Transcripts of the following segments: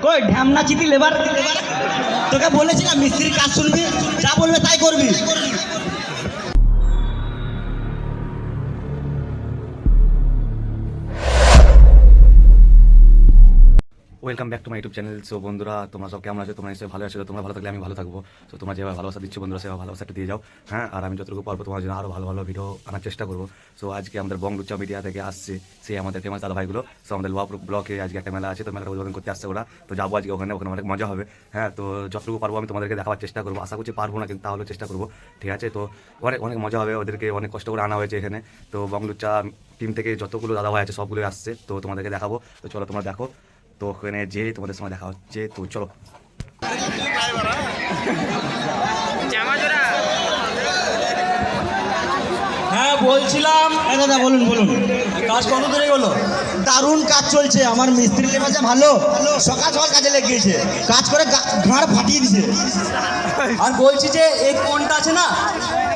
কই ঢ্যামনা চিতি লেবার তোকে বলেছিলাম মিস্ত্রির কাজ শুনবি, যা বলবে তাই করবি। Welcome back to my YouTube channel. So বন্ধুরা, তোমরা সব কেমন আছো? তোমরা নিশ্চয়ই ভালো আছো। তোমরা ভালো থাকলে আমি ভালো থাকবো। সো তোমরা যেভাবে ভালোবাসা দিচ্ছ বন্ধুরা, সেভাবে ভালোবাসাটা দিয়ে যাও। হ্যাঁ, আর আমি যতটুকু পারবো তোমার জন্য আরও ভালো ভালো ভিডিও আনার চেষ্টা করবো। সো আজকে আমাদের বংলুচা মিডিয়া থেকে আসছে সেই আমাদের ফেমাস দাদা ভাইগুলো। সো আমাদের লোয়া ব্লকে আজকে একটা মেলা আছে, তো মেলাটা উদ্বোধন করতে আসছে ওরা। তো যাবো আজকে ওখানে, ওখানে অনেক মজা হবে। হ্যাঁ, তো যতটুকু পারবো আমি তোমাদেরকে দেখাবার চেষ্টা করবো। আশা করছি পারবো না, কিন্তু তাহলে চেষ্টা করবো। ঠিক আছে, তো অনেক অনেক মজা হবে। ওদেরকে অনেক কষ্ট করে আনা হয়েছে এখানে। তো বংলুচা টিম থেকে যতগুলো দাদা ভাই আছে সবগুলোই আসছে, তো তোমাদেরকে দেখাবো। তো চলো তোমরা দেখো। তো ওখানে যে তোমাদের সঙ্গে দেখা হচ্ছে, তো চলো। হ্যাঁ বলছিলাম, দাদা বলুন বলুন, কাজ কত দূরে গেলো? দারুণ কাজ চলছে, আমার মিস্ত্রি লেবার যা ভালো, সকাল সকাল কাজে লেগে গিয়েছে, কাজ করে ঘাড় ফাটিয়ে দিছে। আর বলছি যে এই কোনটা আছে না,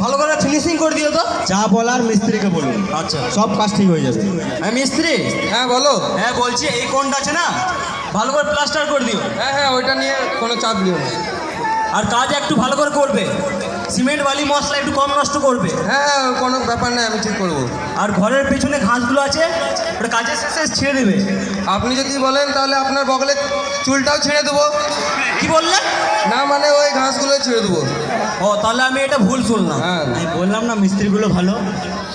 ভালো করে ফিনিশিং করে দিও তো। যা বলার মিস্ত্রিকে বলুন। আচ্ছা, সব কাজ ঠিক হয়ে যাবে। হ্যাঁ মিস্ত্রি, হ্যাঁ বলো। হ্যাঁ বলছি এই কোনটা আছে না, ভালো করে প্লাস্টার করে দিও। হ্যাঁ হ্যাঁ, ওইটা নিয়ে কোনো চাপ নিও না। আর কাজ একটু ভালো করে করবে, সিমেন্ট বালি মশলা একটু কম নষ্ট করবে। হ্যাঁ হ্যাঁ, কোনো ব্যাপার না, আমি ঠিক করবো। আর ঘরের পেছনে ঘাসগুলো আছে, ওটা কাজের শেষে ছেড়ে দেবে। আপনি যদি বলেন তাহলে আপনার বগলে চুলটাও ছেড়ে দেবো। কি বললেন? না মানে ওই ঘাসগুলো ছেড়ে দেবো। ও তাহলে আমি এটা ভুল শুনলাম। হ্যাঁ। আমি বললাম না মিস্ত্রিগুলো ভালো,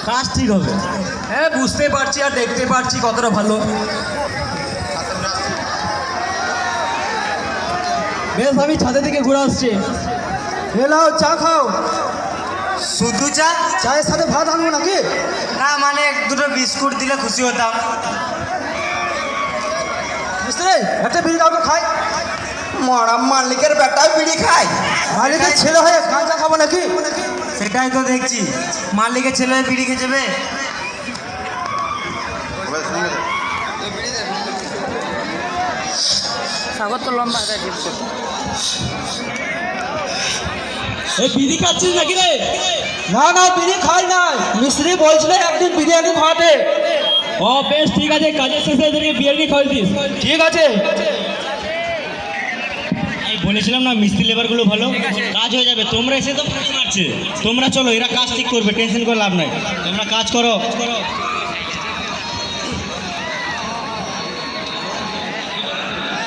কাজ ঠিক হবে। হ্যাঁ বুঝতে পারছি আর দেখতে পারছি কতটা ভালো। বেশ, আমি ছাদে থেকে ঘুরে আসছি। এলাও চা খাও। শুধু চা? চায়ের সাথে ভাত আনবো নাকি? না মানে দুটো বিস্কুট দিলে খুশি হতাম। মিস্ত্রি একটা বিড়ি দাও তো খাই। মরাম মালিকের বেটাও বিড়ি খায়? মালিকের ছেলে হয়ে গাঁজা খাবো নাকি? সেটাই তো দেখছি, মালিকের ছেলে বিড়ি খেয়ে যাবে। সাগর তো লম্বা আছে ঠিক আছে। এই বিড়ি খাচ্ছিস নাকি রে? না না, বিড়ি খাই নাই। মিস্ত্রি বলছিল একদিন বিরিয়ানি খাওয়াতে। ও বেশ ঠিক আছে, কাজের শেষে এদেরকে বিরিয়ানি খাওয়াই দিস। ঠিক আছে। আমি বলেছিলাম না মিস্ত্রি লেবারগুলো ভালো, কাজ হয়ে যাবে। তোমরা এসে তো ফাঁকি মারছে, তোমরা চলো, এরা কাজ ঠিক করবে, টেনশন করে লাভ নাই। তোমরা কাজ করো।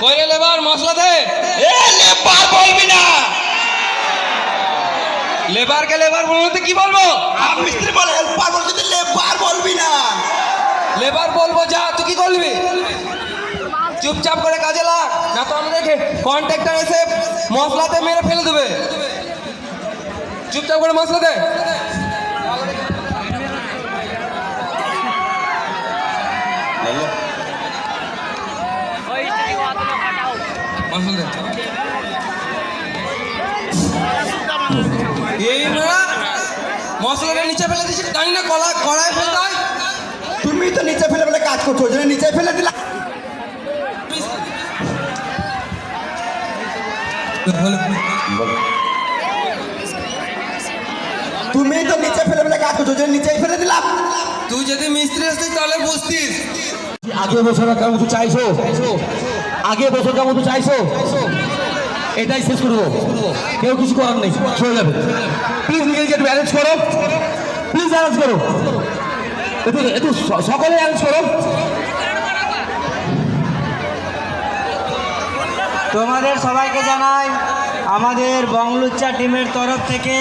কইলে লেবার মশলা দে। এ লেবার বলবি না। লেবারকে লেবার বলতে কি বলবো? মিস্ত্রি বলে হেল্পার বলতে, লেবার বলবি না। লেবার বলবো, যা তুই কি করবি? চুপচাপ করে কাজে লাগ, না তো আমাদেরকে কন্ট্রাক্টর এসে মশলাতে মেরে ফেলে দেবে। চুপচাপ করে মশলা দে। মশলা দে। এই না মশলাটা নিচে ফেলে দিচ্ছি, জানি না কড়াই ফেলে দেয়। তুমি তো নিচে ফেলে ফেলে কাজ করছো, ওই জন্য নিচে ফেলে দিলা। তুমি তো নিচে ফেলে ফেলে কাজ করছো, ওই জন্য নিচেই ফেলে দিলাম। তুই যদি মিস্ত্রি আসতিস তাহলে বুঝতিস। আগে বছর কেমন তো চাইছো, আগে বছর কেমন তো চাইছো, এটাই শেষ করবো। কেউ কিছু করার নেই, চলে যাবে। প্লিজ নিজেকে একটু অ্যারেঞ্জ করো, প্লিজ অ্যারেঞ্জ করো, একটু সকলে অ্যারেঞ্জ করো। তোমাদের সবাইকে জানাই আমাদের বংলুচা টিমের তরফ থেকে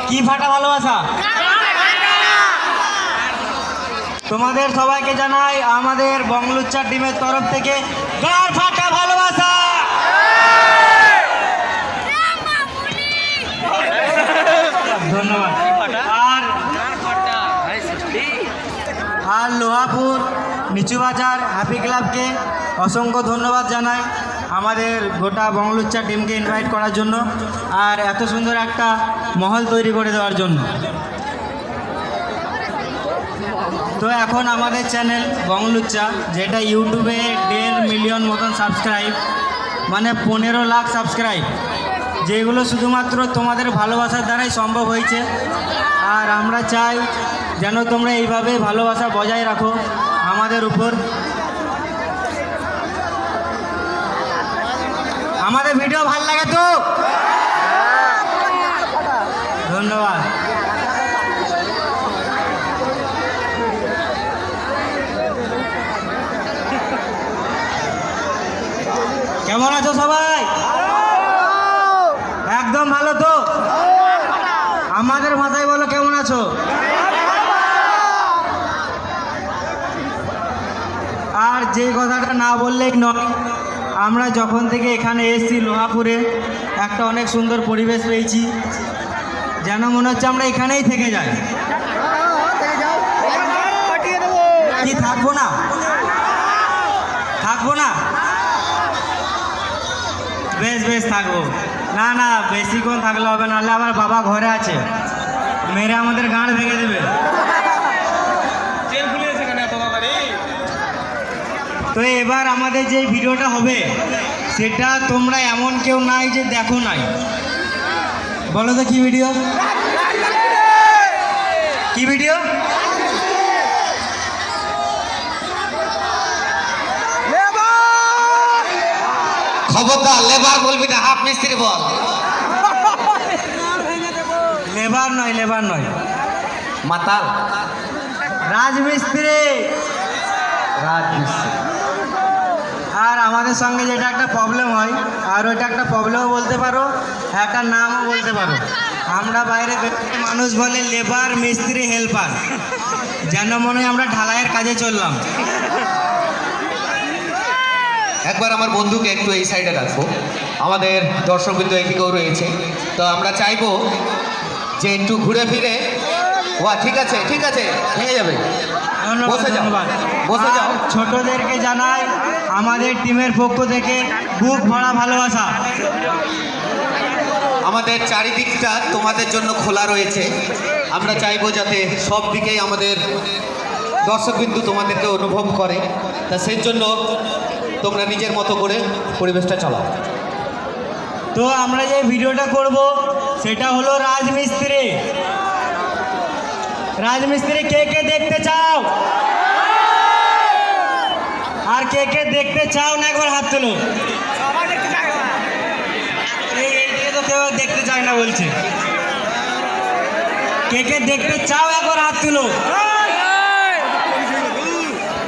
কি ফাটা ভালোবাসা। তোমাদের সবাইকে জানাই আমাদের বংলুচা টিমের তরফ থেকে গাঁর ফাটা ভালোবাসা। ধন্যবাদ। আর লোহাপুর নিচু বাজার হ্যাপি ক্লাবকে অসংখ্য ধন্যবাদ জানাই আমাদের গোটা বংলুচা টিমকে ইনভাইট করার জন্য, আর এত সুন্দর একটা মহল তৈরি করে দেওয়ার জন্য। তো এখন আমাদের চ্যানেল বংলুচা, যেটা ইউটিউবে 1.5 মিলিয়ন মতন সাবস্ক্রাইব, মানে 15 লাখ সাবস্ক্রাইব, যেগুলো শুধুমাত্র তোমাদের ভালোবাসার দ্বারাই সম্ভব হয়েছে। আর আমরা চাই যেন তোমরা এইভাবে ভালোবাসা বজায় রাখো আমাদের উপর। আমাদের ভিডিও ভালো লাগে তো? ধন্যবাদ। কেমন আছো সবাই? একদম ভালো তো? আমাদের ভাষায় বলো কেমন আছো? আর যে কথাটা না বললেই নয়, আমরা যখন থেকে এখানে এসেছি লোহাপুরে একটা অনেক সুন্দর পরিবেশ পেয়েছি, যেন মনে হচ্ছে আমরা এখানেই থেকে যাই। কি থাকবো না? থাকবো না? বেশ বেশ থাকবো। না না, বেশিক্ষণ থাকলে হবে, নাহলে আমার বাবা ঘরে আছে, মেরে আমাদের গাঁড় ভেঙে দেবে। তো এবার আমাদের যে ভিডিওটা হবে সেটা তোমরা এমন কেউ নাই যে দেখো নাই। বলো তো কি ভিডিও? কি ভিডিও? খবরদার লেবার বলবি না, হাফ মিস্ত্রি বল। লেবার নয়, লেবার নয়, মাতাল রাজমিস্ত্রি। রাজমিস্ত্রি। আর আমাদের সঙ্গে যেটা একটা প্রবলেম হয়, আর ওইটা একটা প্রবলেমও বলতে পারো, একটা নামও বলতে পারো। আমরা বাইরে মানুষ বলে লেবার, মিস্ত্রি, হেল্পার, যেন মনে হয় আমরা ঢালাইয়ের কাজে চললাম। একবার আমার বন্ধুকে একটু এই সাইডে রাখবো, আমাদের দর্শকবৃন্দ এদিকেও রয়েছে, তো আমরা চাইবো যে একটু ঘুরে ফিরে। ঠিক আছে ঠিক আছে, ভেঙে যাবে। ধন্যবাদ, বসে যাও, ধন্যবাদ। বসে যাও। আর ছোটদেরকে জানাই আমাদের টিমের পক্ষ থেকে বুক ভরা ভালোবাসা। আমাদের চারিদিকটা তোমাদের জন্য খোলা রয়েছে, আমরা চাইবো যাতে সব দিকেই আমাদের দর্শকবিন্দু তোমাদেরকে অনুভব করে, তা সেই জন্য তোমরা নিজের মতো করে পরিবেশটা চালাও। তো আমরা যে ভিডিওটা করব সেটা হলো রাজমিস্ত্রি। রাজমিস্ত্রি কে কে দেখতে চাও? আর কে কে দেখতে চাও না একবার হাত তোলো। এইদিকে তো কেউ দেখতে চায় না বলছে। কে কে দেখতে চাও একবার হাত তুলো।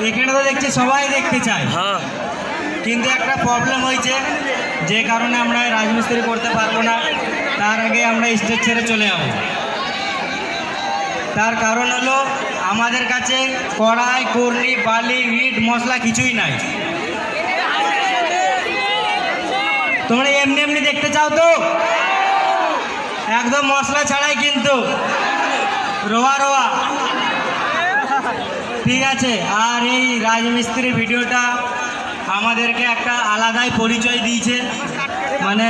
এখানে তো দেখছি সবাই দেখতে চায়, কিন্তু একটা প্রবলেম হয়েছে, যে কারণে আমরা রাজমিস্ত্রি করতে পারবো না। তার আগে আমরা স্টেজ ছেড়ে চলে যাব। তার কারণ হলো আমাদের কাছে কড়াই, কর্নি, বালি, ইট, মশলা কিছুই নাই। তোমরা এমনি এমনি দেখতে চাও তো? একদম মশলা ছাড়াই কিন্তু, রোয়া রোয়া। ঠিক আছে। আর এই রাজমিস্ত্রির ভিডিওটা আমাদেরকে একটা আলাদাই পরিচয় দিয়েছে, মানে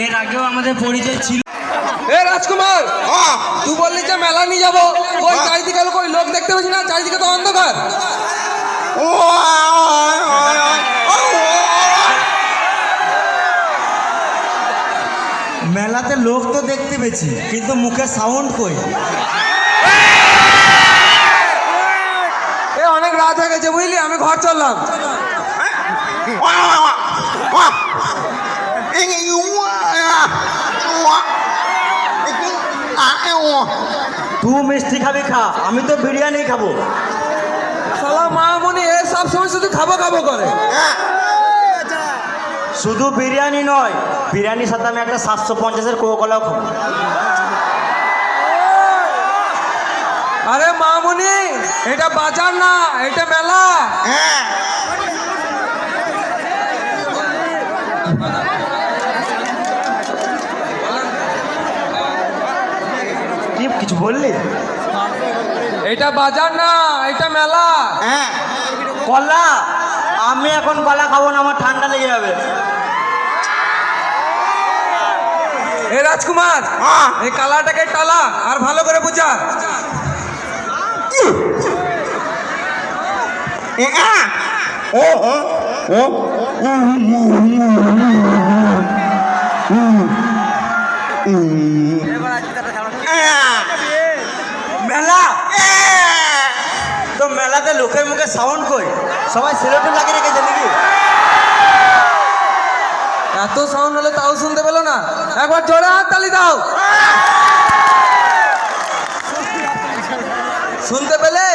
এর আগেও আমাদের পরিচয় ছিল। এ রাজকুমার, তুই বললি যে মেলা নিয়ে যাবো, কই চারিদিকে কই লোক দেখতে পাচ্ছি না, চারিদিকে তো অন্ধকার। মেলাতে লোক তো দেখতে পেয়েছি, কিন্তু মুখে সাউন্ড কই? এ অনেক রাত হয়ে গেছে বুঝলি, আমি ঘর চললাম। তুই মিষ্টি খাবি খা, আমি তো বিরিয়ানি খাবো। শালা মামুনি এ সব সময় শুধু খাবো খাবো করে। শুধু বিরিয়ানি নয়, বিরিয়ানির সাথে আমি একটা 750-এর কোকাকোলাও খাবো। আরে মামুনি, এটা বাজার না, এটা মেলা। কি কিছু বললি? এটা বাজার না, এটা মেলা। কলা? আমি এখন কলা খাবো না, আমার ঠান্ডা লেগে যাবে। এ রাজকুমার, এই কালাটাকে টালা আর ভালো করে বুঝা। মেলা তো, মেলাতে লোকের মুখে সাউন্ড কই? সবাই সেলোটেপ লাগিয়ে রেখেছে নাকি? এত সাউন্ড হলে তাও শুনতে পেলো না? একবার জোরে হাততালি দাও। শুনতে পেলে?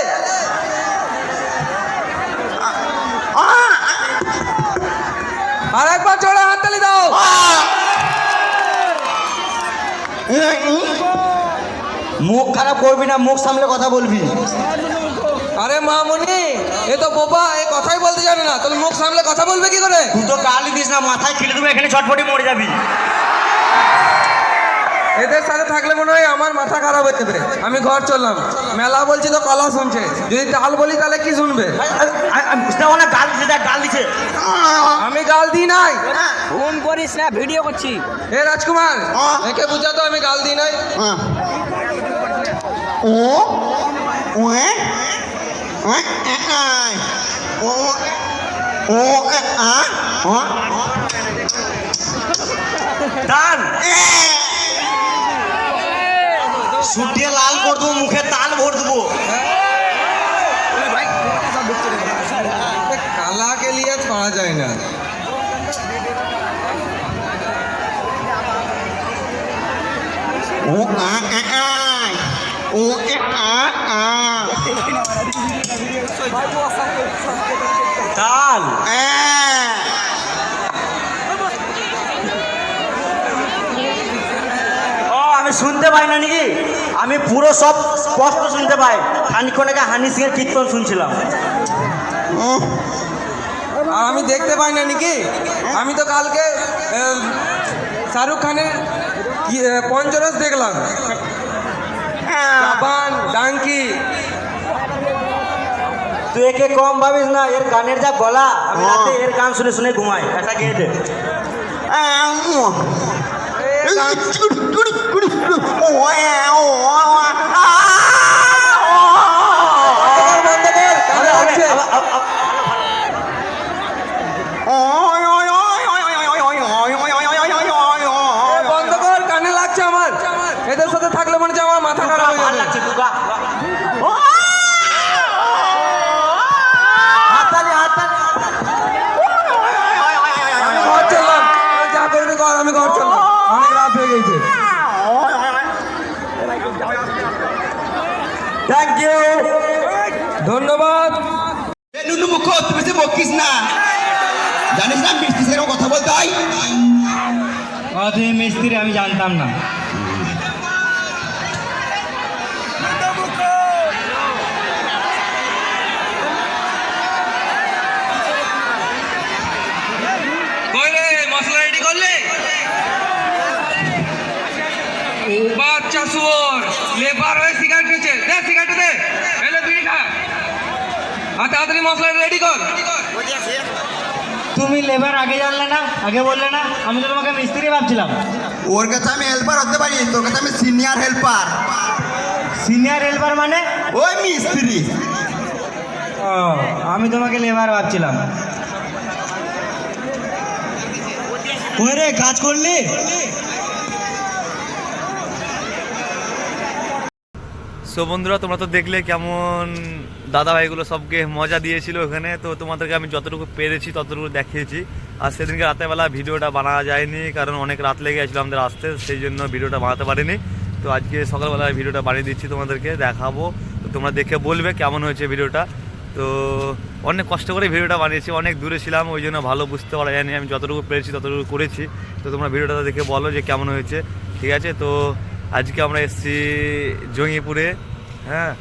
আর একবার জোরে হাততালি দাও। মুখ খারাপ করবি না, মুখ সামলে কথা বলবি। আরে মামনি, এ তো বোবা, এ কথাই বলতে জানে না, তোর মুখ সামলে কথা বলবে কি করে? তুই তো গালি দিস না, মাথায় ঠেলে দেবো, এখানে ছটফটি মরে যাবি। এদের সাথে থাকলে মনে হয় আমার মাথা খারাপ হয়ে যাবে। আমি ঘর চললাম। মেলা বলছি তো কলা শুনছে, যদি তাল বলি তাহলে কি শুনবে? গাল দিছে, দেখ গাল দিছে। আমি গাল দিই নাই। ফোন করিস না, ভিডিও করছি। হে রাজকুমার, একে বুঝাতো আমি গাল দিই নাই। তাল সুটিয়ে লাল করে দেবো, মুখে তাল ভর দেবো। কালাকে লিয়ে ছড়া যায় না। তাল আমি শুনতে পাই না নাকি? আমি পুরো সব স্পষ্ট শুনতে পাই। খানিক্ষণ আগে হানি সিং এর কীর্তন শুনছিলাম। আর আমি দেখতে পাই না নাকি? আমি তো কালকে শাহরুখ খানের পঞ্চরস দেখলাম। জাপান ডাঙ্কি। তুই একে কম ভাবিস না, এর গানের যা গলা, আমি রাতে এর গান শুনে শুনে ঘুমাই। এটা গেয়ে দে। বন্ধ কর, কানে লাগছে আমার। এদের সাথে থাকলে মনে হচ্ছে আমার মাথা খারাপ হয়ে যাবে। আমি ঘর চললাম। যা করবি কর, আমি ঘর চললাম। অনেক রাত হয়ে গেছে। থ্যাংক ইউ, ধন্যবাদ। নুনু মুখ, তুমি যে বকিস না, জানিস না মিষ্টি সেরকম কথা বলতে হয়। তুমি মিস্ত্রি, আমি জানতাম না। মশলা রেডি করলে? বাচ্চা শুয়োর, লেবার হয়ে সিগারেট খেয়েছে। দে সিগারেট দে, এলে বিড়ি খা। আর তাড়াতাড়ি মশলা রেডি কর। তুমি লেবার আগে জানলে না, আগে বললে না? আমি তো তোমাকে মিস্ত্রি ভাবছিলাম। ওর কাছে আমি হেল্পার হতে পারি, তোর কাছে আমি সিনিয়র হেল্পার। সিনিয়র হেল্পার মানে? ওই মিস্ত্রি। ও, আমি তোমাকে লেবার ভাবছিলাম। ওরে কাজ করলি? সো বন্ধুরা, তোমরা তো দেখলে কেমন দাদা ভাইগুলো সবকে মজা দিয়েছিল ওখানে। তো তোমাদেরকে আমি যতটুকু পেরেছি ততটুকু দেখিয়েছি। আর সেদিনকে রাতেরবেলা ভিডিওটা বানানো যায়নি, কারণ অনেক রাত লেগে গেছিলো আমাদের আসতে, সেই জন্য ভিডিওটা বানাতে পারিনি। তো আজকে সকালবেলায় ভিডিওটা বানিয়ে দিচ্ছি, তোমাদেরকে দেখাবো। তো তোমরা দেখে বলবে কেমন হয়েছে ভিডিওটা। তো অনেক কষ্ট করে ভিডিওটা বানিয়েছি, অনেক দূরে ছিলাম, ওই জন্য ভালো বুঝতে পারা যায়নি। আমি যতটুকু পেরেছি ততটুকু করেছি। তো তোমরা ভিডিওটা দেখে বলো যে কেমন হয়েছে, ঠিক আছে? তো আজকে আমরা এসেছি জঙ্গিপুরে। হ্যাঁ,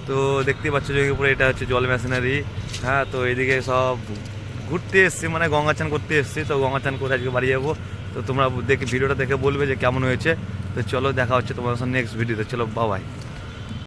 তো দেখতেই পাচ্ছ জঙ্গিপুরে এটা হচ্ছে জল মেশিনারি। হ্যাঁ, তো এদিকে সব ঘুরতে এসেছি, মানে গঙ্গা চান করতে এসেছি। তো গঙ্গা চান করে আজকে বাড়ি যাবো। তো তোমরা দেখে ভিডিওটা দেখে বলবে যে কেমন হয়েছে। তো চলো, দেখা হচ্ছে তোমাদের সাথে নেক্সট ভিডিওতে। চলো, বাই বাই।